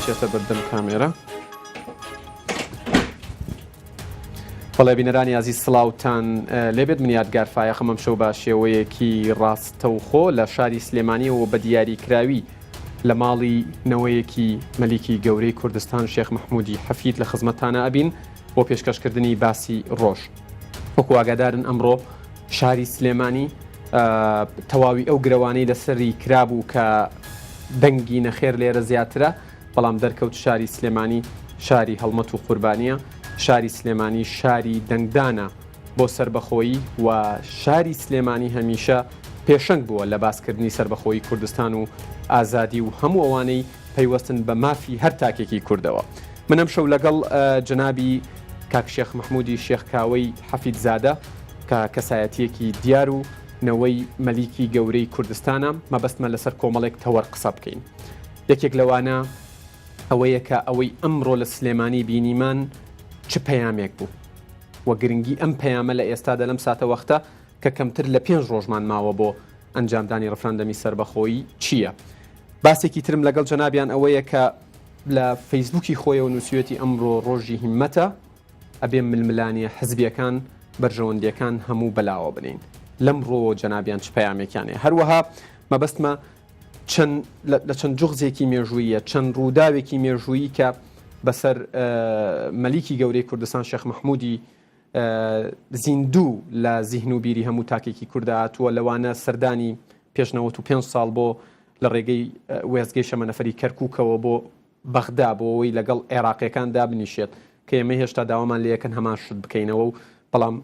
چێتە بەردەم کامێرە. بەڵێ بینەرانی عزیز سڵاوتان لێبێت من یادگارفایە خەمەم شەو بە شێوەیەکی ڕاستەوخۆ لە شاری سلێمانیەوە بە دیاریکراوی لە ماڵی نەوەیەکی مەلیکی گەورەی کوردستان شێخ محمودی حەفید لە خزمەتانە ئەبین بۆ پێشکەشکردنی باسی ڕۆژ. وەکو ئاگادارن ئەمڕۆ شاری سلێمانی تەواوی ئەو گرەوانەی لەسەری کرابوو کە دەنگی نەخێر لێرە زیاترە، بەڵام دەرکەوت شاری سلێمانی شاری هەڵمەت و قوربانیە، شاری سلێمانی شاری دەنگدانە بۆ سربەخۆیی و شاری سلێمانی هەمیشە پێشەنگ بووە لە باسکردنی سربەخۆیی کوردستان و ئازادی و هەموو ئەوانەی پەیوەستن بە مافی هەر تاکێکی کوردەوە. منم شەو لەگەڵ جنابی کاک شێخ محمودی شێخکاوەی حەفید زادە کە کەسایەتیەکی دیار و نەوەی مەلیکی گەورەی کوردستانە مەبەستمە لەسەر کۆمەڵێک تەوەر قسە بکەین. یەکێک لەوانە ئەوەیە کە ئەوەی ئەمڕۆ لە سلێمانی بینیمان چ پەیامێک بوو وە گرنگی ئەم پەیامە لە ئێستادا لەم ساتە وەختە کە کەمتر لە 5 ڕۆژمان ماوە بۆ ئەنجامدانی ڕەفراندەمی سربەخۆیی چییە. باسێکی ترم لەگەڵ جەنابیان ئەوەیە کە لە فەیسبووکی خۆیەوە نووسێتی ئەمڕۆ ڕۆژی هیممەتە ئەبێ ململانیە حزبیەکان بەرژەوەندیەکان هەموو بەلاوە بنین. لەمڕۆ جەنابیان چ پەیامێکیانێ. هەروەها مەبەستمە لە چەند جوغزێکی مێژوویە، چەند ڕووداوێکی مێژوویی کە بەسەر مەلیکی گەورەی کوردستان شێخ محمودی زیندوو لە زیهن و بیری هەموو تاکێکی کوردە هاتووە، لەوانە سەردانی پێش 95 ساڵ بۆ لە ڕێگەی وێزگەی شەمەنەفەری کەرکووکەوە بۆ بەغدا بۆ ئەوەی لەگەڵ عێراقیەکاندا بنیشێت کە ئێمە هێشتا داوامان لەکەن هەمان شت بکەینەوە و بەڵام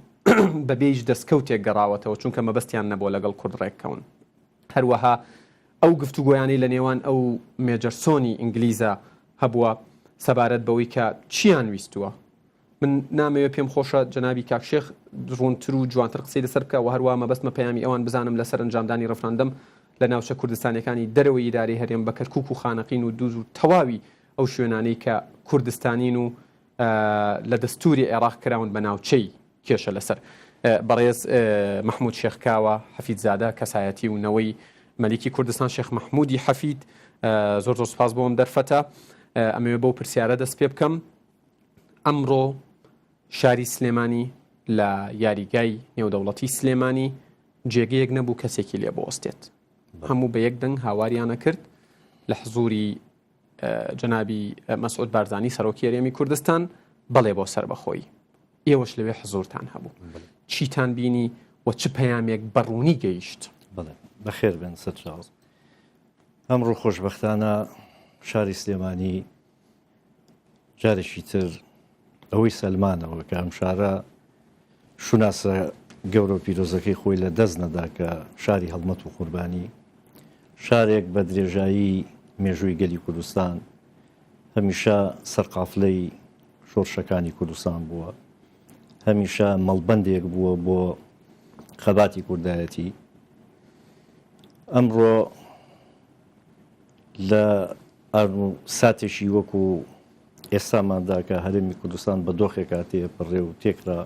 بەبێژ دەستکەوتێک گەڕاوەتەوە چونکە مەبەستیان نەبووە لەگەڵ کورد ڕێککەون. هەروەها ئەو گفتوگۆیانەی لە نێوان ئەو مێجەرسۆنی ئینگلیزە هەبووە سەبارەت بەوەی کە چیان ویستووە. من نامەوێت پێم خۆشە جەنابی کاکشێخ ڕوونتر و جوانتر قسەی لەسەر بکە و هەروە مەبەستمە پەیامی ئەوان بزانم لەسەر ئەنجامدانی ڕەفراندەم لە ناوچە کوردستانەکانی دەرەوەی ئیدارەی هەرێم بە کەرکووک و خانەقین و دووز و تەواوی ئەو شوێنانەی کە کوردستانین و لە دەستوری عێراق کراون بە ناوچەی کێشە لەسەر. بەڕێز محمود شێخکاوە حەفید زادە کەسایەتی و نەوەی مەلیکی کوردستان شێخ محمودی حەفید زۆر زۆر سپاس بۆم دەرفەتە. ئەمەوێ بۆ پرسیارە دەست پێ بکەم. ئەمڕۆ شاری سلێمانی لە یاریگای نێودەوڵەتی سلێمانی جێگەیەک نەبوو کەسێکی لێ بۆستێت. هەموو بە یەک دەنگ هاواریانە کرد لە حزوری جەنابی مەسعود بارزانی سەرۆکی هەرێمی کوردستان بەڵێ بۆ سەربەخۆیی. ئێوەش لەوێ حزورتان هەبوو. چیتان بینی و چ پەیامێک بەڕوونی گەیشت؟ بەخێر بن سەرچاوز. ئەمڕۆ خۆشبەختانە شاری سلێمانی جارێکی تر ئەوەی سەلمانەوە کە ئەم شارە شوناسە گەورە و پیرۆزەکەی خۆی لە دەست نەدا کە شاری هەڵمەت و قوربانی شارێک بە درێژایی مێژووی گەلی کوردستان هەمیشە سەرقافلەی شۆڕشەکانی کوردستان بووە، هەمیشە مەڵبەندێک بووە بۆ خەباتی کوردایەتی. ئەمڕۆ لە ساتێکی وەکو ئێستاماندا کە هەرێمی کوردستان بە دۆخێکا تێپەڕێ و تێکرا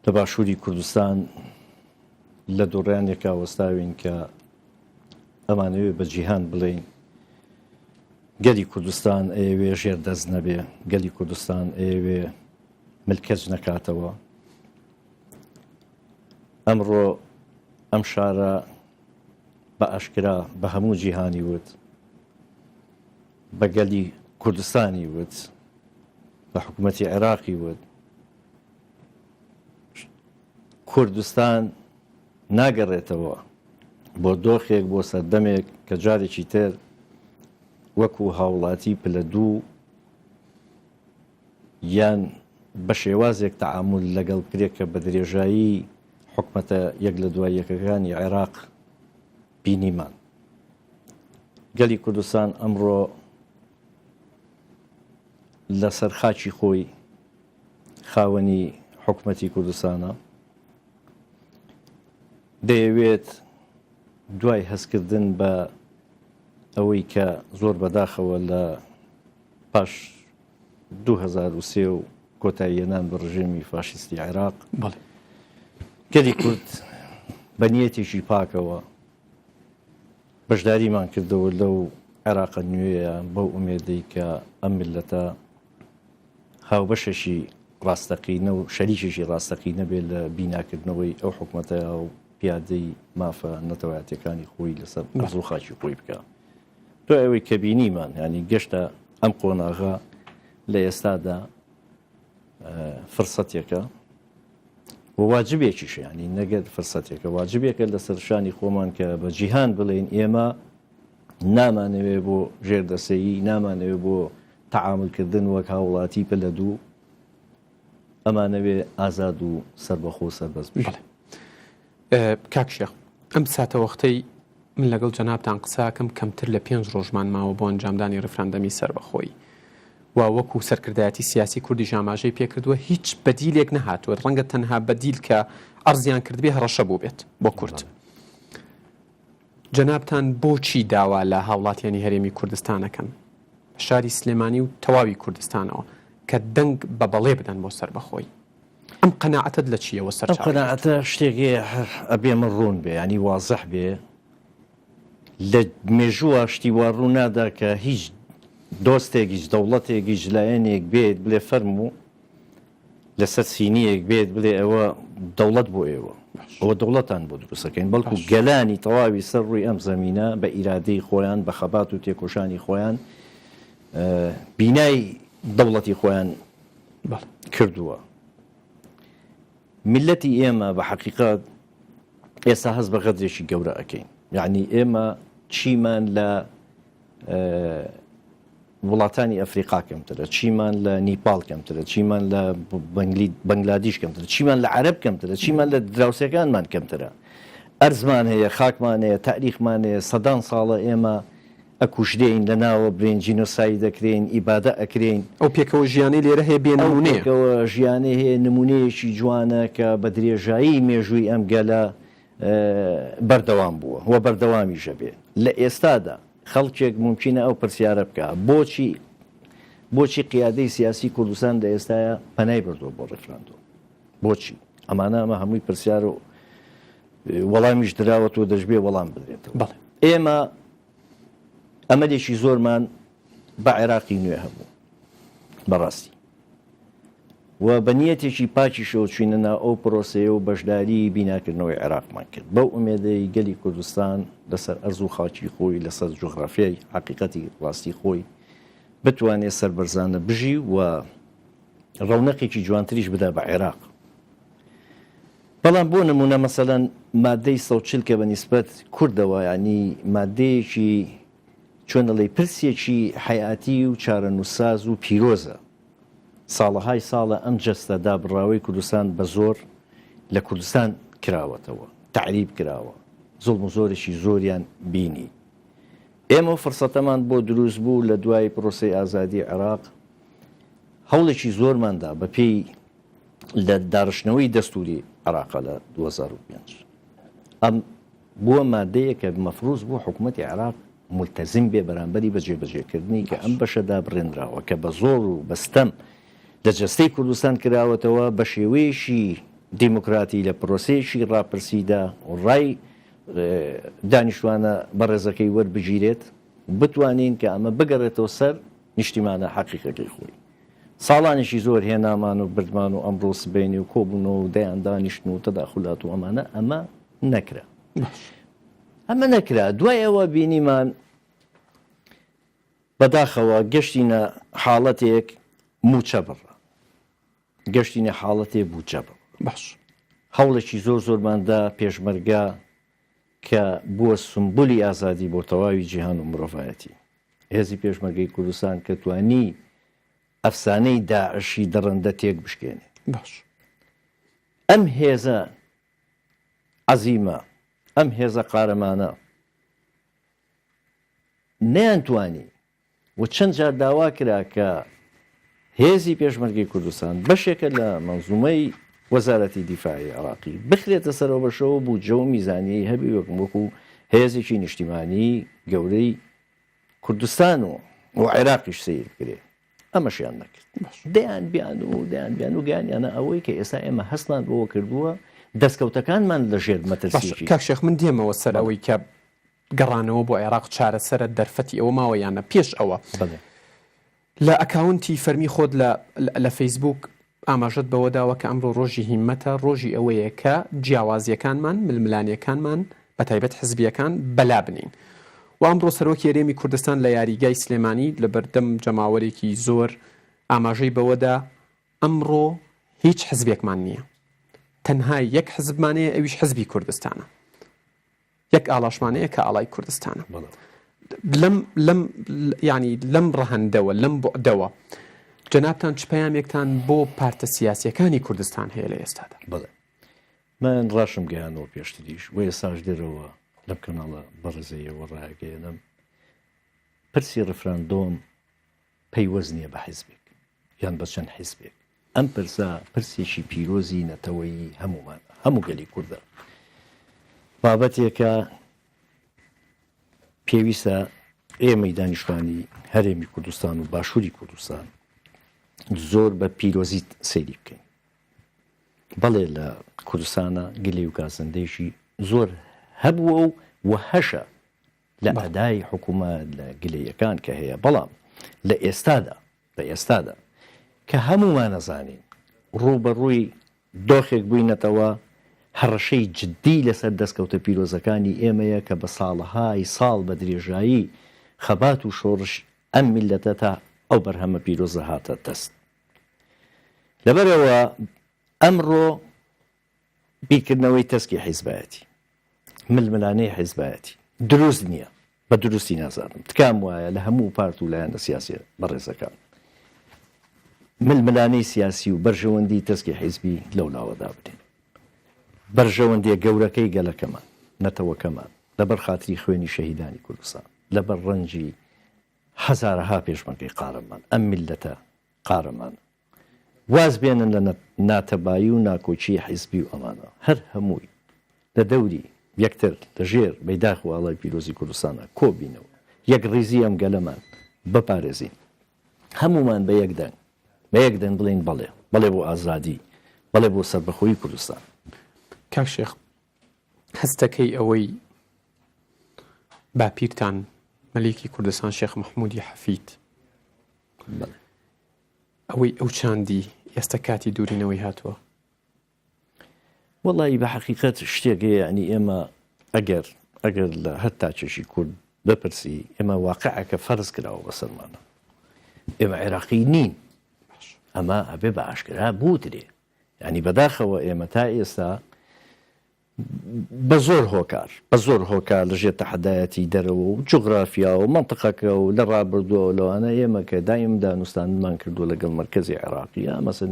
لە باشووری کوردستان لە دۆڕیانێکا وەستاوین کە ئەمانەوێ بە جیهان بڵێین گەلی کوردستان ئەوێ ژێر دەست نەبێ، گەلی کوردستان ئەوێ ملکەج نەکاتەوە. ئەمڕۆ ئەم شارە بە ئاشکرا بە هەموو جیهانی وت، بە گەلی کوردستانی وت، بە حکوومەتی عێراقی وت، کوردستان ناگەڕێتەوە بۆ دۆخێک بۆ سەردەمێک کە جارێکی تر وەکو هاوڵاتی پلە دوو یان بە شێوازێک تەعامل لەگەڵ کرێک کە بە درێژایی حکومەتە یەک لە دوای یەکەکانی عێراق بینیمان. گەلی کوردستان ئەمڕۆ لە سەرخاچی خۆی خاوەنی حکومەتی کوردستانە، دەیەوێت دوای هەستکردن بە ئەوەی کە زۆر بەداخەوە لە پاش 2003 و کۆتاییەنان بە ڕژێمی فاشیستی عێراق گەلی کورد بە نیەتێکی پاکەوە بەشداریمان کردەوە لەو عێراق نوێیە بەو ئومێدەی کە ئەم ملەتە هاوبەشەشی ڕاستەقینە و شەریکێکی ڕاستەقینە بێت لە بیناکردنەوەی ئەو حکوومەتە و پیادەی مافە نەتەوایەتەکانی خۆی لەسەر ئەرز و خاکی خۆی بکە. تۆ ئەوەی کە بینیمان ینی گەشتە ئەم قۆناغا لە ئێستادا فرسەتێکە واجبێکیش ینی نەگەر فرسەتێکە واجبێکە لەسەر شانی خۆمان کە بە جیهان بڵێن ئێمە نامانەوێ بۆ ژێردەسەیی نامانەوێ بۆ تەعاملکردن وەک هاوڵاتی پە لە دوو ئەمانەوێ ئازاد و سربەخۆ سەربەز بڵێ. کاک شێخ ئەم ساتە وەختەی من لەگەڵ جەنابتان قساکەم کەمتر لە 5 ڕۆژمان ماوە بۆ ئەنجامدانی ڕفراندەمی سەربەخۆی و وەکو سەرکردایەتی سیاسی کوردی ژاماژەی پێکردووە هیچ بەدیلێک نەهاتوە ڕەنگە تەنها بەدیل کە ئەرزیان کردبێ هەڕەشە بوو بێت بۆ کورد. جەنابتان بۆچی داوا لە هاوڵاتیانی هەرێمی کوردستانەکەن شاری سلێمانی و تەواوی کوردستانەوە کە دەنگ بە بەڵێ بدەن بۆ سەربەخۆی؟ ئەم قەناعەتت لە چیەوە سەر قەناعەتە شتێکی ئەبێ من ڕوون بێ ینی وازەح بێ لە مێژووە شتی وا ڕوو نادا کە هیچ دۆستێکیش دەوڵەتێکیش لایەنێک بێت بڵێ فەرموو لەسەر سینیەک بێت بڵێ ئەوە دەوڵەت بۆ ئێوە ئەوە دەوڵەتان بۆ دروستەکەین بەڵکو گەلانی تەواوی سەر ڕووی ئەم زەمینە بە ئیرادەی خۆیان بە خەبات و تێکۆشانی خۆیان بینای دەوڵەتی خۆیان کردووە. ملەتی ئێمە بە حەقیقەت ئێستا هەست بە غەدرێکی گەورە ئەەکەین یعنی ئێمە چیمان لە وڵاتانی ئەفریقا کەمترە چیمان لە نیپال کەمترە چیمان لە بەنگلادیش کەمترە چیمان لە عەرەب کەمترە چیمان لە دراوسەکانمان کەمترە ئەرزمان هەیە خاکمان هەیە تاریخمان هەیە سەدان ساڵە ئێمە ئەکوژدەین لە ناوە برێن جینۆسایی دەکرێن ئیبادە ئەکرێن ئەو پێکەوە ژیانی لێرە هەیە بێ نمونەیەکەوە ژیانی هەیە نمونەیەکی جوانە کە بە درێژایی مێژووی ئەم گەلە بەردەوام بووە وە بەردەوامیشە بێ. لە ئێستادا خەڵکێک ممکنە ئەو پرسیارە بکە بۆچی قیادەی سیاسی کوردستان لە ئێستاە پەنای بردووە بۆ ڕێفراندۆ بۆچی ئەمانە ئەمە هەمووی پرسیار و وەڵامیش دراوەتەوە دەشبێ وەڵام بدرێتەوە. ئێمە ئەمەلێکی زۆرمان بە عێراقی نوێ هەبوو بەڕاستی و بەنیەتێکی پاکیشەوە چوینەنا ئەو پرۆسەیە و بەشداری بیناکردنەوەی عێراقمان کرد بەو ئومێدەی گەلی کوردستان لەسەر ئەرز و خاکی خۆی لەسەر جوغرافیای حقیقەتی ڕاستی خۆی بتوانێت سەربەرزانە بژی و ڕەونەقێکی جوانتریش بدا بە عێراق. بەڵام بۆ نمونە مەسەلەن مادەی 140 کە بەنیسبەت کوردەوە ینی مادەیەکی چۆنەڵی پرسێکی حیاتی و چارەنووساز و پیرۆزە ساڵەهای ساڵە ئەم جەستە دابڕاوی کوردستان بە زۆر لە کوردستان کراوەتەوە تعریب کراوە زۆڵم و زۆرێکی زۆریان بینی. ئێمە فرسەتەمان بۆ دروست بوو لە دوای پرۆسەی ئازادی عێراق هەوڵێکی زۆرماندا بە پێی لە داڕشتنەوەی دەستوری عێراق لە 2005 ئەم بووە مادەیە کە مەفروض بوو حکوومەتی عێراق ملتەزم بێ بەرامبەری بەجێبەجێکردنی کە ئەم بەشەدا بڕێنراوە کە بە زۆر و بەستەم لە جەستەی کوردستان کراوەتەوە بە شێوەیەشی دیموکراتی لە پرۆسەیەکی ڕاپرسیدا و ڕای دانیشتوانە بەڕێزەکەی وەربگیرێت بتوانین کە ئەمە بگەڕێتەوە سەر نیشتیمانە حەقیقەکەی خۆی. ساڵانێکی زۆر هێنامان و بردمان و ئەمڕۆ سبینی و کۆبوونەوە و دەیان دانیشتن و تەداخولات و ئەمە نەکرا. ئەمە نەکرا. دوای ئەوە بینیمان بەداخەوە گەشتینە حاڵەتێک موچە بڕە گەشتینە حاڵەتێ بووچە بڕ باش هەوڵێکی زۆرماندا پێشمەرگا کە بووە سمبولی ئازادی بۆ تەواوی جیهان و مرۆڤایەتی هێزی پێشمەرگەی کوردستان کە توانی ئەفسانەی داعشی دەڕەندە تێک بشکێنێ. باش ئەم هێزە عەزیمە ئەم هێزە قارەمانە نەیانتوانی و چەند جار داوا کرا کە هێزی پێشمەرگەی کوردستان بەشێکە لە مەنزومەی وەزارەتی دیفاعی عێراقی بخرێتە سەرەوە بەشەوە بوو جە و میزانی هەبی وەکو هێزێکی نیشتیمانی گەورەی کوردستان و عێراقیش سیر کرێ. ئەمەشیان نەکرد. دەیان بیان و گیانیانە ئەوەی کە ئێستا ئێمە هەستمان بۆەوە کردووە دەستکەوتەکانمان لە ژێر مەترسیی. کاک شێخ من دێمەوە سەر ئەوەی کە گەڕانەوە بۆ عێراق چارەسەرە دەرفەتی ئەوە ماوە یانە پێش ئەوە لە ئەکاونتی فەرمی خۆت لە فەیسبوک ئاماژەت بەوە داوە کە ئەمڕۆ ڕۆژی هیممەتە ڕۆژی ئەوەیە کە جیاوازیەکانمان ململانیەکانمان بە تایبەت حزبیەکان بەلا بنین و ئەمڕۆ سەرۆکی هەرێمی کوردستان لە یاریگای سلێمانی لە بەردەم جەماوەرێکی زۆر ئاماژەی بەوەدا ئەمڕۆ هیچ حزبێکمان نییە تەنها یەک حزبمانەیە ئەویش حزبی کوردستانە یەک ئاڵاشمانەیە کە ئاڵای کوردستانە لەم ڕەهەندەوە لەم بۆدەوە جەنابتان چ پەیامێکتان بۆ پارتە سیاسیەکانی کوردستان هەیە لە ئێستادا بەڵێ من ڕاشم گەیانەوە پێشتریش و ئێستاش دێرەوە لەم کەناڵە بەڕێزەیەوە ڕایگەێنم پرسی ڕفراندۆم پەیوەست نییە بە حیزبێک یان بە چەند حیزبێک ئەم پرسە پرسێکی پیرۆزی نەتەوەیی هەمومان هەموو گەلی کووردە بابەتێکە پێویستە ئێمەی دانیشتوانی هەرێمی کوردستان و باشووری کوردستان زۆر بە پیرۆزی سەیری بکەین بەڵێ لە کوردستانە گلەی و کازەندەیشی زۆر هەبووە و هەشە لە ئەدای حکوومەت لە گلەیەکان کە هەیە بەڵام لە ئێستادا کە هەمومان نەزانین ڕوبەڕووی دۆخێک بووینەتەوە هەڕەشەی جددی لەسەر دەستکەوتە پیرۆزەکانی ئێمەیە کە بە ساڵەهای ساڵ بە درێژایی خەبات و شۆڕش ئەم میلەتە تا ئەو بەرهەمە پیرۆزە هاتە دەست لەبەرەوە ئەمڕۆ بیرکردنەوەی تەسکی حیزبایەتی ململانەی حیزبایەتی دروست نییە بە دروستی نازانم تکام وایە لە هەموو پارت و لایەنە سیاسی بەڕێزەکان ململانەی سیاسی و بەرژەوەندی تەسکی حیزبی لەو لاوەدا بدەین بەرژەوەندیە گەورەکەی گەلەکەمان نەتەوەکەمان لەبەر خاتری خوێنی شەهیدانی کوردستان لەبەر ڕەنجی هەزارەها پێشمەکەی قارەمان ئەم میلەتە قارەمان واز بێنن لە ناتەبایی و ناکۆچی حیزبی و ئەمانە هەر هەمووی لە دەوری یەکتر لەژێر بەیداخ و ئاڵای پیرۆزی کوردستانە کۆبینەوە یەک ڕیزی ئەم گەلەمان بپارێزین هەمومان بە یەکدەن بڵین بەڵێ بۆ ئازادی بەڵێ بۆ سەربەخۆیی کوردستان کاک شێخ هەستەکەی ئەوەی باپیرتان مەلیکی کوردستان شێخ محمودی حەفید ئەوەی ئەو چاندی ئێستا کاتی دوورینەوەی هاتووە وەڵی بە حەقیقەت شتێکەیە ینی ئێمە ئەگەر لە هەر تاچێشی کورد بپرسی ئێمە واقعەکە فەرز کراوە بەسەرمانە ئێمە عێراقی نین ئەمە ئەبێ بە ئاشکرا بوترێ ینی بەداخەوە ئێمە تا ئێستا بە زۆر هۆکار لەژێر تەحەدایەتی دەرەوە و جوغرافیا و منطقەکە و لە ڕابردووە لەوانە ئێمە کە دایم دانوستانمان کردووە لەگەڵ مرکزی عێراقی مەسەن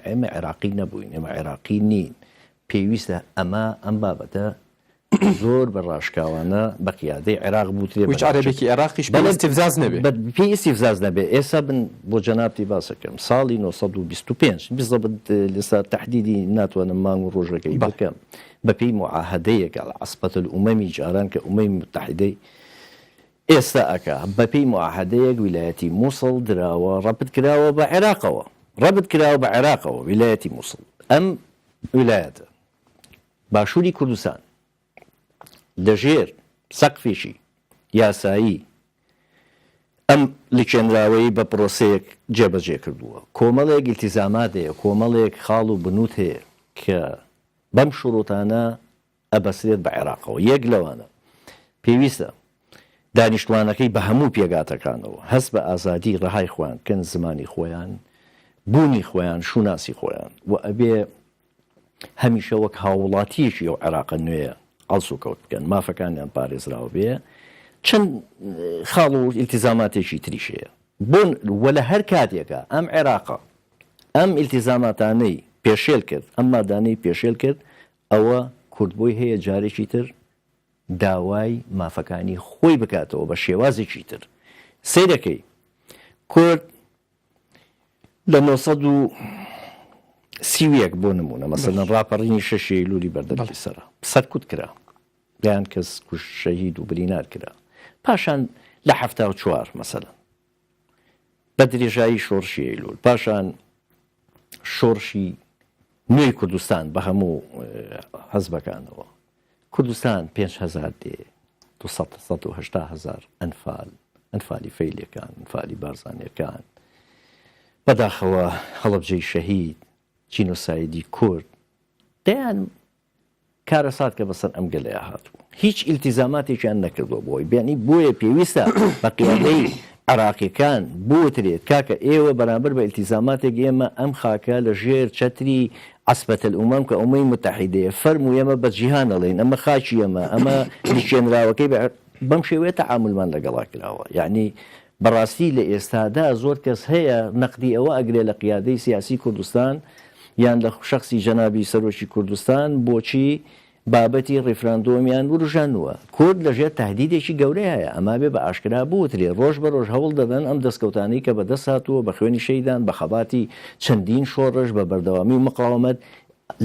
ئێمە عێراقی نەبووین ئێمە عێراقی نین پێویستە ئەم بابەتە زۆر بە ڕاشکاوانە بە قیادەی عێراق بوترێ عەرەبێکی عێراقیش استیفزاز نەبێت پێی استیفزاز نەبێت ئێستا بن بۆ جەنابتی باسەکەم ساڵی 1925 لەسا تەحدیدی ناتوانم مانگ و ڕۆژەکەی بکەم بەپێی معاهدەیەک عەسبەت الئومەمی جاران کە ئومەمی متحیدەی ئێستا ئەکا بەپێی معاهدەیەک ویلایەتی مووسڵ دراوە ڕەبت کراوە بە عێراقەوە ویلایەتی مووسڵ ئەم ویلایەتە باشووری کوردستان لەژێر سەقفێکی یاسایی ئەم لیکێنراوەی بە پرۆسەیەک جێبەجێ کردووە کۆمەڵێک ئیلتیزامات هەیە کۆمەڵێک خاڵ و بنووت هەیە کە بەم شوڕۆتانە ئەبەسرێت بە عێراقەوە یەک لەوانە پێویستە دانیشتوانەکەی بە هەموو پێگاتەکانەوە هەست بە ئازادی ڕەهای خۆیان کەن زمانی خۆیان بوونی خۆیان شوناسی خۆیان و ئەبێ هەمیشە وەک هاوڵاتیەکی ئەو عێراقە نوێیە ئەڵسو کەوت بکەن مافەکانیان پارێزراوە بێ چەند خاڵ و ئیلتیزاماتێکی تریشەیە بۆن وە لە هەر کاتێکە ئەم عێراقە ئەم ئیلتیزاماتانەی پێشێل کرد ئەم مادانەی پێشێل کرد ئەوە کوردبووی هەیە جارێکی تر داوای مافەکانی خۆی بکاتەوە بە شێوازێکی تر سیرەکەی کورد لە 1930 بۆ نمونە مەسەلەن ڕاپەڕینی 6 ئەیلولی بەردەمی سەرا سەرکوت کرا دایان کەس کوش شەهید و برینار کرا پاشان لە 74 مەسەلەن بە درێژایی شۆڕشی ئەیلول پاشان شۆڕشی نوێی کوردستان بە هەموو حەزبەکانەوە کوردستان 5,000 دێ 280,000 ئەنفالی فەیلەکان ئەنفالی بارزانیەکان بەداخەوە هەڵەبجەی شەهید جینۆسایدی کورد دەیان کارەسات کە بەسەر ئەم گەلەیە هاتووە هیچ ئیلتیزاماتێکیان نەکردووە بۆی بیانی بۆیە پێویستە بە قیادەی عراقیەکان بوترێت کاکە ئێوە بەرامبەر بە ئیلتیزاماتێک ئێمە ئەم خاکە لە ژێر چەتری عەسبەتەل ئومەم کە ئومەی متحیدەیە فەرموو ئێمە بە جیهان دەڵێن ئەمە خاچی ئەمە نیشتێنراوەکەی بەم شێوەیە تەعاملمان لەگەڵا کراوە یعنی بەڕاستی لە ئێستادا زۆر کەس هەیە نەقدی ئەوە ئەگرێ لە قیادەی سیاسی کوردستان یان لە شخصی جەنابی سەرۆکی کوردستان بۆچی بابەتی ڕیفراندۆمیان وروژانووە کورد لەژێر تهدیدێکی گەورەی هەیە ئەما بێ بە ئاشکرا بوترێ ڕۆژ بە ڕۆژ هەوڵ دەدەن ئەم دەستکەوتانەی کە بەدەست هاتووە بە خوێنی شەیدان بە خەباتی چەندین شۆڕش بە بەردەوامی مقاومەت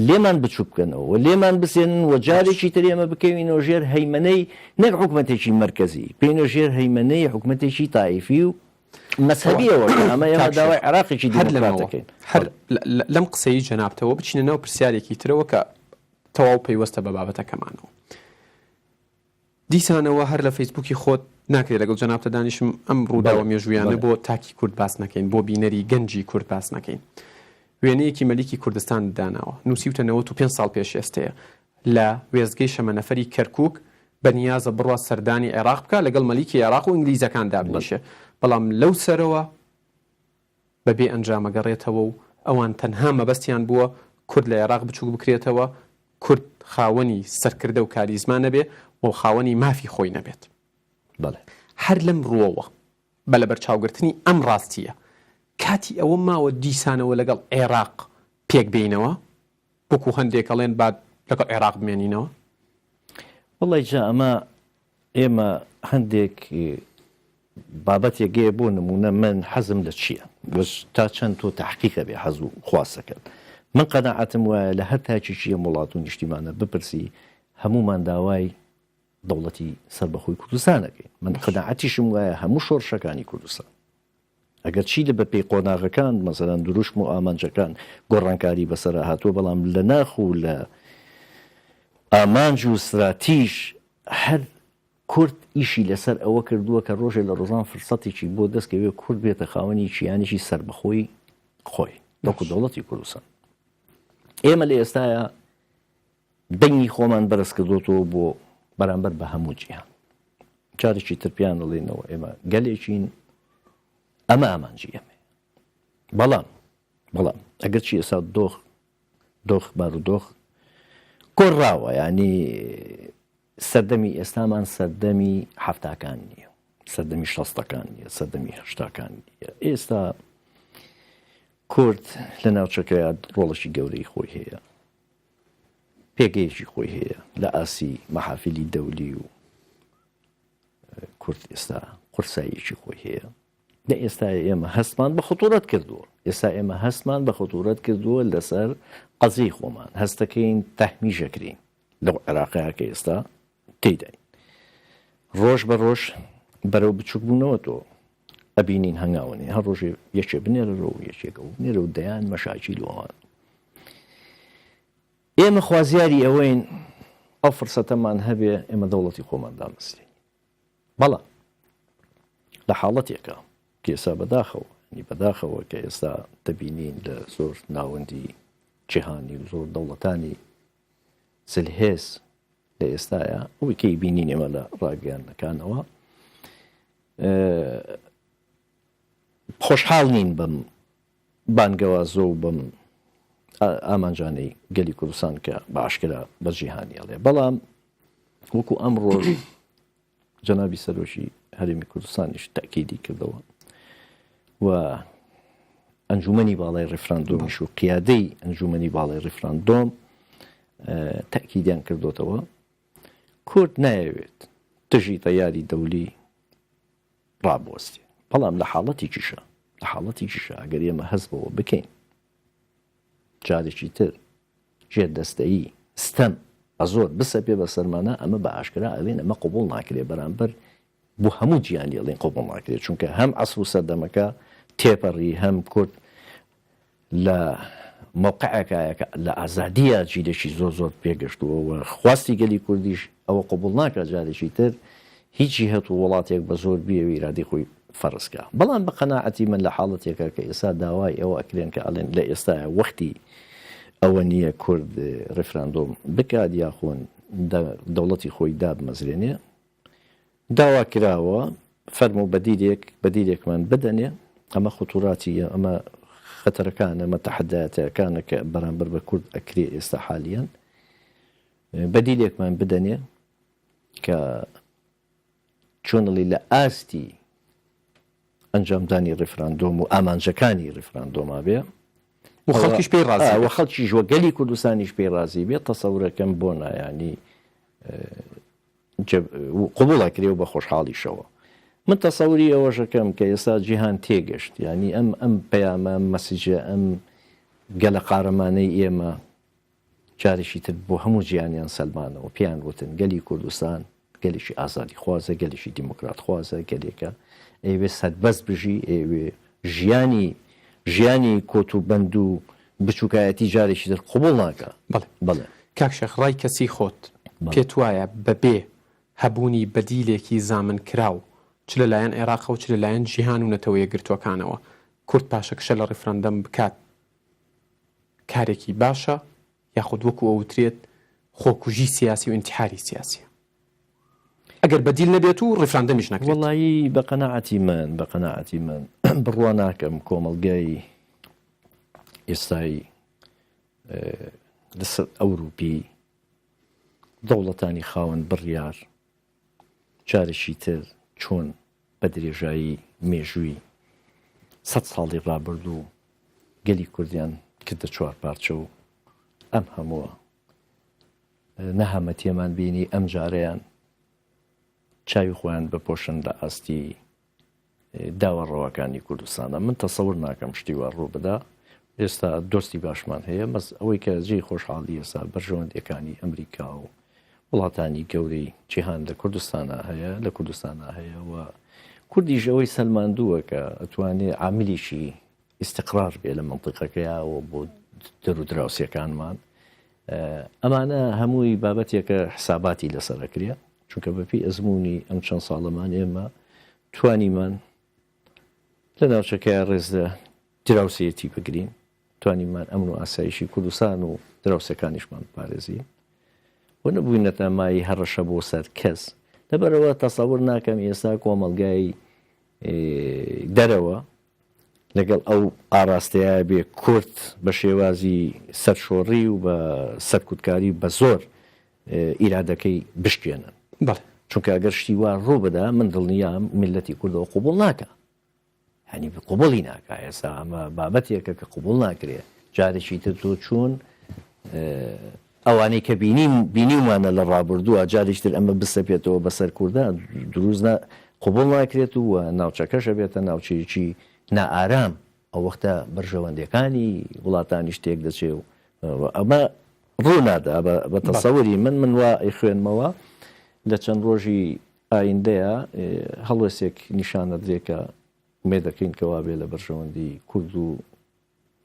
لێمان بچوو بکەنەوە و لێمان بسێنن و جارێکی تر ئێمە بکەوینەوە ژێر هەیمەنەی نەک حکومەتێکی مرکزی پێینە ژێر هەیمەنەی حکومەتێکی تایفی و مەسەبیەوە ئەمە ئێمە داوای عراقێکی دیموکراتەکەین لەم قسەی جەنابتەوە بچینەوە پرسیارێکی ترەوە کە تەواو پەیوەستە بە بابەتەکەمانەوە دیسانەوە هەر لە فەیسبووکی خۆت ناکرێت لەگەڵ جەنابتە دانیشم ئەم ڕووداوە مێژویانە بۆ تاکی کورد باس نەکەین بۆ بینەری گەنجی کورد باس نەکەین وێنەیەکی مەلیکی کوردستان داناوە نووسیوتە 95 ساڵ پێش ئێستەیە لە وێزگەی شەمەنەفەری کەرکووک بەنیازە بڕوە سەردانی عێراق بکە لەگەڵ مەلیکی عێراق و ئینگلیزەکان دابنیشە بەڵام لەو سەرەوە بەبێ ئەنجامە گەڕێتەوە و ئەوان تەنها مەبەستیان بووە کورد لە عێراق بچووک بکرێتەوە کورد خاوەنی سەرکردە و کاریزما نەبێ و خاوەنی مافی خۆی نەبێت هەر لەم ڕووەوە بە لە بەرچاوگرتنی ئەم ڕاستیە کاتی ئەوە ماوە دیسانەوە لەگەڵ عێراق پێک بینەوە وەکو هەندێکەڵێن بعد لەگەڵ عێراق بمێنینەوە وڵی جا ئەمە ئێمە هەندێک بابەتێکگەیە بۆ نمونە من حەزم لە چییە تا چەند تۆ تحقیقە بێ حەز و خواسەکەن من قەناعەتم وایە لە هەر تاکیشیە وڵات و نیشتیمانە بپرسی هەمومان داوای دەوڵەتی سەربەخۆی کوردستانەکەین من قەناعەتیشم وایە هەموو شۆڕشەکانی کوردستان ئەگەر چی لە بەپێی قۆناغەکان مەسەلەن دروشم و ئامانجەکان گۆڕانکاری بەسەر هاتووە بەڵام لە ناخ و لە ئامانج و استراتیژ هەر کورد ئیشی لەسەر ئەوە کردووە کە ڕۆژێ لە ڕۆژان فرسەتێکی بۆ دەستکەوێ کورد بێتە خاوەنی چیانێکی سەربەخۆی خۆی وەکو دەوڵەتی کوردستان ئێمە لە ئێستاە دەنگی خۆمان بەرز کردوتەوە بۆ بەرامبەر بە هەموو جیهان جارێکی ترپیان دەڵێنەوە ئێمە گەلێکین ئەمە ئامانجی ئەمە بەڵام ئەگەر چی ئێستا دۆخ بارودۆخ گۆڕاوە ینی سەردەمی ئێستامان سەردەمی هەفتاکان نییە سەردەمی شەستەکان نیە سەردەمی هەشتاکان نیە ئێستا کورد لە ناوچەکەیە ڕۆڵەشی گەورەی خۆی هەیە پێگەیەکی خۆی هەیە لە ئاسی مەحافیلی دەولی و کورد ئێستا قورساییەکی خۆی هەیە لە ئێستا ئێمە هەستمان بە خۆتورەت کردووە ئێستا ئێمە هەستمان بە خۆتورەت کردووە لەسەر قەزەی خۆمان هەستەکەین تەحمیژەکرین لەو عێراقەیەکە ئێستا تێداین ڕۆژ بە ڕۆژ بەرەو بچووک بوونەوە تۆ ئەبینین هەنگاوەنێ هەر ڕۆژێ یەکێ بنێرەوە یەکێکە و بنێرە و دەیان مەشاکی لەوان ئێمە خوازیاری ئەوەین ئەو فرسەتەمان هەبێ ئێمە دەوڵەتی خۆمان دامەستین بەڵام لە حاڵەتێکە کە ئێستا بەداخەوە کە ئێستا دەبینین لە زۆر ناوەندی جیهانی و زۆر دەوڵەتانی سلهێز لە ئێستاە ئەوەی کەی بینین ئێمە لە ڕاگەیانەکانەوە خۆشحاڵ نین بەم بانگەوازە و بەم ئامانجانەی گەلی کوردستان کە باشکرا بە جیهانی ئەڵێ بەڵام وەکو ئەم ڕۆژ جەنابی سەرۆکی هەرێمی کوردستانیش تاکیدی کردەوە و ئەنجومەنی باڵای ڕێفراندۆمیش و قیادەی ئەنجومەنی باڵای ڕێفراندۆم تاکیدیان کردوتەوە کورد نایەوێت تژی تەیاری دەولی ڕابوەستی بەڵام لە حاڵەتێکیشە ئەگەر ئێمە هەستبەوە بکەین جارێکی تر ژێر دەستەیی ستەم ئەزۆر بسە پێ بە سەرمانە ئەمە بە ئاشکرا ئەڵێن ئەمە قوبوڵ ناکرێ بەرامبەر بۆ هەموو گیانی ئەڵێن قوبوڵ ناکرێت چونکە هەم ئەسڵ و سەردەمەکە تێپەڕی هەم کورد لە موقعەکە لە ئازادیە جیلێکی زۆر پێگەشتووە و خواستی گەلی کوردیش ئەوە قوبوڵ ناکات جارێکی تر هیچی هەت و وڵاتێک بە زۆر بیەوە ئیرادی خۆی فەرزکە بەڵام بە قەناعەتی من لە حاڵەتێکە کە ئێستا داوای ئەوە ئەکرێن کە ئەڵێن لە ئێستاە وەختی ئەوە نییە کورد ڕێفراندۆم بکات یاخۆن دەوڵەتی خۆی دابمەزرێنێ داوا کراوە فەرمو بەدیرێکمان بدەنێ ئەمە خوتوراتی ئەمە خەتەرەکان ئەمە تەحەدایەتەکانە کە بەرامبەر بە کورد ئەکرێ ئێستا حالیان بەدیلێکمان بدەنێ کە چۆنڵی لە ئاستی ئەنجامدانی ڕێفراندۆم و ئامانجەکانی ڕێفراندۆما بێ و خەڵکیش پێی ڕازی و خەڵکی ژوەگەلی کوردستانیش پێی ڕازی بێت تەسەورەکەم بۆ نایانی قبوڵە کرێ و بە خۆشحاڵیشەوە من تەسەوری ئەوەشەکەم کە ئێستا جیهان تێگەشت ینی ئەم پەیامە مەسیجە ئەم گەلە قارەمانەی ئێمە جارێکی تر بۆ هەموو ژیانیان سەلمانەوە پێیان وتن گەلی کوردستان گەلێکی ئازادی خوازە گەلێکی دیموکرات خوازە گەلێکە ئەوێ سەدبەست بژی ئێوێ ژیانی کۆت و بەند و بچووکایەتی جارێکی تر قوبوڵ ناکە بڵێ کاکشەخ ڕای کەسی خۆت پێت وایە بەبێ هەبوونی بەدیلێکی زامن کراو چ لەلایەن عێراق و چ لەلایەن جیهان و نەتەوەیە گرتوەکانەوە کورد پاشەکشە لە ڕێفراندەم بکات کارێکی باشە یاخود وەکو ئەوترێت خۆکوژی سیاسی و ئینتیحاری سیاسیە ئەگەر بەدیل نەبێت و ڕێفراندەمیش نەکرێت وەڵایی بە قەناعەتی من بڕوا ناکەم کۆمەڵگای ئێستایی لەسەر ئەوروپی دەوڵەتانی خاوەن بڕیار جارێکی تر چۆن بە درێژایی مێژووی 100 ساڵی ڕابردوو گەلی کوردیان کردە 4 پارچە و ئەم هەمووە نەهامە تێمان بینی ئەم جارەیان چاوی خۆیان بپۆشن لە ئاستی داوەڕەوەکانی کوردستانە من تەسەور ناکەم شتی وا ڕوو بدا ئێستا دۆستی باشمان هەیە مەس ئەوەی کە جێی خۆشحاڵی ئێستا بەرژەوەندەکانی ئەمریکا و وڵاتانی گەورەی جیهان لە کوردستانە هەیە لە کوردستانە هەیە و کوردیش ئەوەی سەلماندووە کە ئەتوانێت عاملیشی ئیستقرار بێ لە منطقەکەیەوە بۆ دەرودراوسیەکانمان ئەمانە هەمووی بابەتێکە حساباتی لەسەرەکرێ چونکە بەپی ئەزمموی ئەم چەند ساڵەمان ئێمە توانیمان لە ناوچەکەی ڕێزدە دراوسەتی بگرین توانیمان ئەمن و ئاسایشی کوردستان و دراوسەکانیشمان پارێزین و نەبووینەتە مای هەڕەشە بۆ سەر کەس لەبەرەوە تەسەور ناکەم ئێستا کۆمەڵگای دەرەوە لەگەڵ ئەو ئاراستەیە بێ کورد بە شێوازی سەرشۆڕی و بە سەرکوتکاری بە زۆر ئیرادەکەی بشکێنن چونکە ئەگەر شتی وا ڕوو بدا من دڵنیام میلەتی کوردەوە قوبوڵ ناکە هەنی قوبوڵی ناکە ئێستا ئەمە بابەتێکە کە قوبوڵ ناکرێ جارێکی تر تۆ چوون ئەوانەی کە بینیمانە لە ڕابردووە جاریشتر ئەمە بسەپێتەوە بەسەر کوردە دروست قوبوڵ ناکرێت و ناوچەکەشە بێتە ناوچەیەکی نائارام ئەو وەختە بەرژەوەندەکانی وڵاتانی شتێک دەچێ و ئەمە ڕوو نادا بە تەسەوری من وا خوێنمەوە لە چەند ڕۆژی ئایندەیە هەڵوێسێک نیشانە درێکە مێ دەکەین کەوا بێ لە بەرژەوەندی کورد و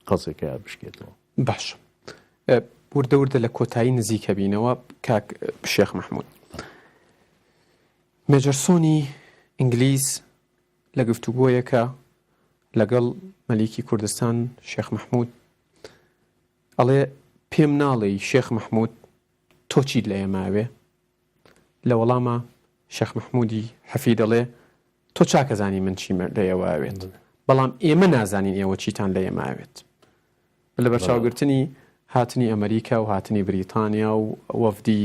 قەزێکە بشکێتەوە باش وردە لە کۆتایی نزیکە بینەوە کاک شێخ مەحموود مێجەرسۆنی ئینگلیز لە گفتوگۆیەکە لەگەڵ مەلیکی کوردستان شێخ مەحموود ئەڵێ پێم ناڵێ شێخ مەحموود تۆ چیت لە ئێماوێ لە وەڵامە شێخ مەحموودی حەفی دەڵێ تۆ چاکەزانی من چی لە ئێوەوێت بەڵام ئێمە نازانین ئێوە چیتان لە ئێماوێت لە بەرچاوگرتنی هاتنی ئەمریکا و هاتنی بریتانیا و وەفدی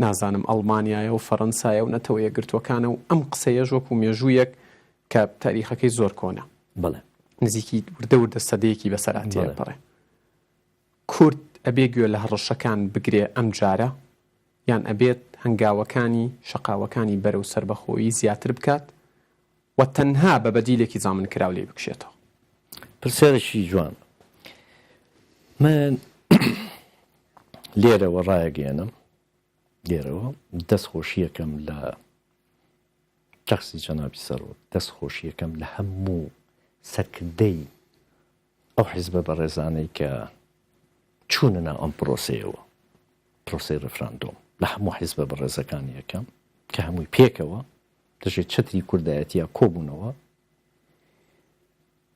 نازانم ئەڵمانیایە و فەڕەنسایە و نەتەوە یەکگرتوەکانە و ئەم قسەیە ژۆک و مێژوویەک کە تاریخەکەی زۆر کۆنە نزیکی وردە سەدەیەکی بەسەراتیە پەڕێ کورد ئەبێ گوێ لە هەڕەشەکان بگرێ ئەم جارە یان ئەبێت هەنگاوەکانی شەقاوەکانی بەرەو سەربەخۆیی زیاتر بکات و تەنها بە بەدیلێکی زامن کراو لێ بکشێتەوە پرسیارێکی جوان من لێرەوە ڕایەگەێنم لێرەوە دەستخۆشیەکەم لە شەخسی جەنابی سەرۆک دەستخۆشیەکەم لە هەموو سەرکردەی ئەو حیزبە بەڕێزانەی کە چوونەنا ئەم پرۆسەیەوە پرۆسەی ڕێفراندۆم لە هەموو حیزبە بەڕێزەکانی یەکەم کە هەمووی پێکەوە دەژێت چتری کوردایەتیە کۆبوونەوە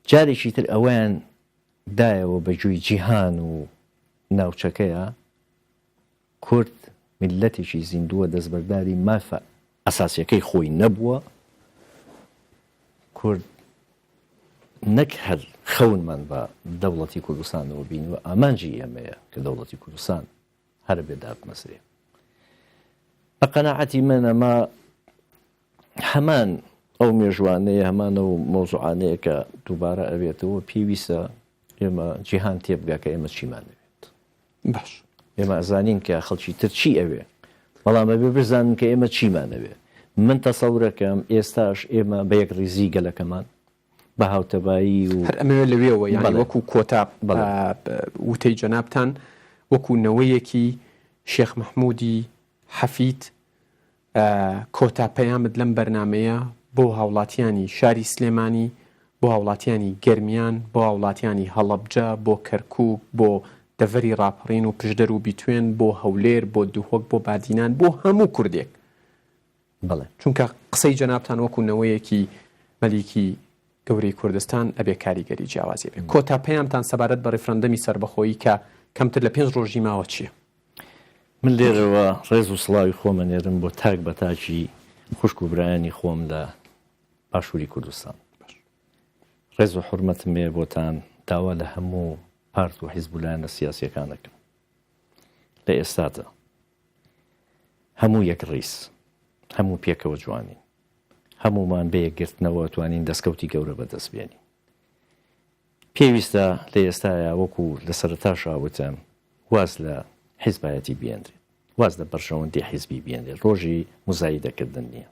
جارێکی تر ئەویان دایەوە بەجووی جیهان و ناوچەکەیە کورد میلەتێکی زیندووە دەستبەرداری مافە ئەساسیەکەی خۆی نەبووە کورد نەک هەر خەونمان بە دەوڵەتی کوردستانەوە بینوە ئامانجی ئێمەیە کە دەوڵەتی کوردستان هەر بێدات مەسرێ بە قەناعەتی من ئەمە هەمان ئەو مێژوانەیە هەمان ئەو مۆزوعانەیە کە دووبارە ئەوێتەوە پێویستە ئێمە جیهان تێبگا کە ئێمە چیمان دەوێت باش ئێمە ئەزانین کە خەڵکی تر چی ئەوێ بەڵام ئەبێ بزانین کە ئێمە چیمان ئەوێ من تەسەورەکەم ئێستاش ئێمە بە یەک ڕیزی گەلەکەمان بە هاوتەبایی و هەر ئەمەوێت لەوێەوە یانی وەکو کۆتا وتەی جەنابتان وەکو نەوەیەکی شێخ مەحموودی حەفید کۆتا پەیامت لەم بەرنمەیە بۆ هاوڵاتیانی شاری سلێمانی بۆ هاوڵاتیانی گەرمیان بۆ هاوڵاتیانی هەڵەبجە بۆ کەرکووک بۆ دەڤەری ڕاپەڕین و پشدەر و بیتوێن بۆ هەولێر بۆ دووهۆک بۆ بادینان بۆ هەموو کوردێک بڵێ چونکە قسەی جەنابتان وەکو نەوەیەکی مەلیکی گەورەی کوردستان ئەبێ کاریگەری جیاوازی بێت کۆتا پەیامتان سەبارەت بە ڕێفرەندەمی سەربەخۆیی کە کەمتر لە 5 ڕۆژی ماوە چییە؟ من لێرەوە ڕێز و سڵاوی خۆمەنێرم بۆ تاک بە تاکی خوشک و برایانی خۆم لە باشووری کوردستان ڕێز و حورمەتم هەیە بۆتان داوا لە هەموو پارت و حیزبولایەنە سیاسیەکانەکەم لە ئێستادا هەموو یەک ڕیس هەموو پێکەوە جوانین هەمومان بە یەکگرتنەوە توانین دەستکەوتی گەورە بەدەستبێنین پێویستە لە ئێستاە وەکو لە سەرەتا شاوتم واز لە حیزبایەتی بێنرێت واز لە بەرژەوەندی حیزبی بێنرێت ڕۆژی مزایدەکردن نییە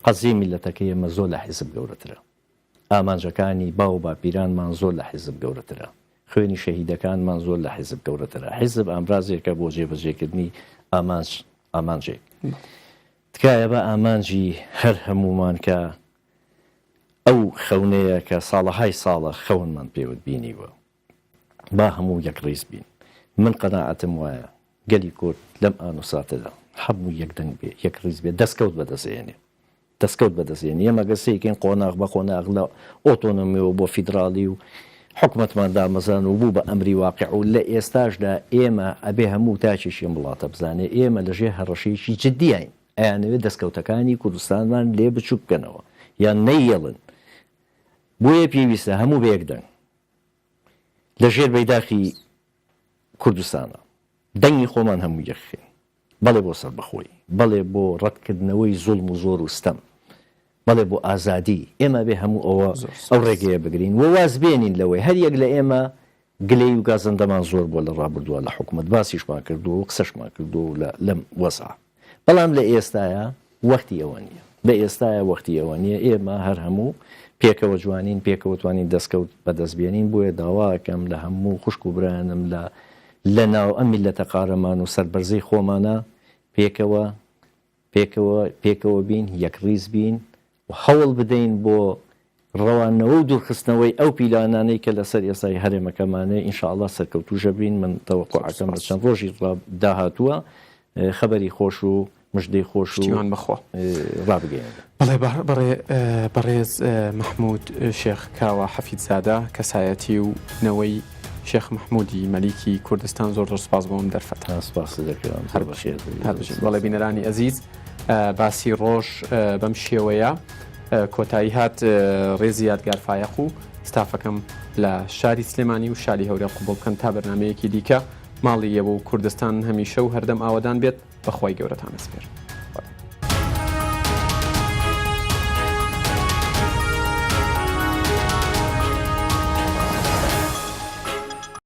قەزیە میلەتەکەی ئێمە زۆر لە حیزب گەورەترە ئامانجەکانی باو باپیرانمان زۆر لە حیزب گەورەترە خوێنی شەهیدەکانمان زۆر لە حیزب گەورەترە حیزب ئامرازێکە بۆ جێبەجێکردنی ئامانجێک تکایە بە ئامانجی هەر هەمومان کە ئەو خەونەیە کە ساڵەهای ساڵە خەونمان پێوت بینیوە با هەموو یەک ڕیز بین من قەناعەتم وایە گەلی کورد لەم ئان و ساتەدا هەموو یەکدەنگ بێ یەک ڕیز بێ دەستکەوت بەدەستێنێ ئێمە گەسەیەکەین قۆناغ بە قۆناغ لە ئۆتۆنۆمیەوە بۆ فیدراالی و حکومەتمان دامەزان و بوو بە ئەمری واقع و لە ئێستاشدا ئێمە ئەبێ هەموو تاکێکی وڵاتە بزانێ ئێمە لەژێ هەڕەشەیەکی جددیین ئەیانەوێت دەستکەوتەکانی کوردستانمان لێ بچوو بکەنەوە یان نەیەڵن بۆیە پێویستە هەموو بەیەکدەنگ لە ژێر بەیداخی کوردستانە دەنگی خۆمان هەموو یەخین بەڵێ بۆ سەربەخۆی بەڵێ بۆ ڕەتکردنەوەی زوڵم و زۆر و ستەم بەڵێ بۆ ئازادی ئێمە بێ هەموو ئەو ڕێگەیە بگرین و واز بێنین لەوەی هەر یەک لە ئێمە گلەی و گازەندەمان زۆر بۆ لە ڕابردووە لە حکوومەت باسیشمان کردو و قسەشمان کردو و لەم وەسع بەڵام لە ئێستاە وەختی ئەوە نییە لە ئێستاە وەختی ئەوە نییە ئێمە هەر هەموو پێکەوە جوانین پێکەوە توانین دەستکەوت بەدەستبێنین بۆیە داواکەم لە هەموو خوشک و برایانم لە ناو ئەم میلەتە قارەمان و سەربەرزەی خۆمانە پێکەوە بین یەک ڕیز بین و هەوڵ بدەین بۆ ڕەوانەوە و دوورخستنەوەی ئەو پیلانانەی کە لەسەر ئێستای هەرێمەکەمانەیە ئینشاءالله سەرکەوتوژە بین من تەوەقعەکەم لە چەند ڕۆژی داهاتووە خەبەری خۆش و مژدەی خۆش و بەخۆ ڕابگەین بەڵێ بەڕێز مەحموود شێخ کاوە حەفیدزادە کەسایەتی و نەوەی شێخ مەحموودی مەلیکی کوردستان زۆر سپاس بۆم دەرفەت سپاس دەکەم هەر بەخێر بەڵێ بینەرانی ئەزیز باسی ڕۆژ بەم شێوەیە کۆتایی هات ڕێزی یادگارفایەق و ستافەکەم لە شاری سلێمانی و شاری هەورێ قوبوڵ بکەن تا بەرنمەیەکی دیکە ماڵی یەوە و کوردستان هەمیشە و هەردەم ئاوەدان بێت بەخوای گەورەتان ئەسپێر.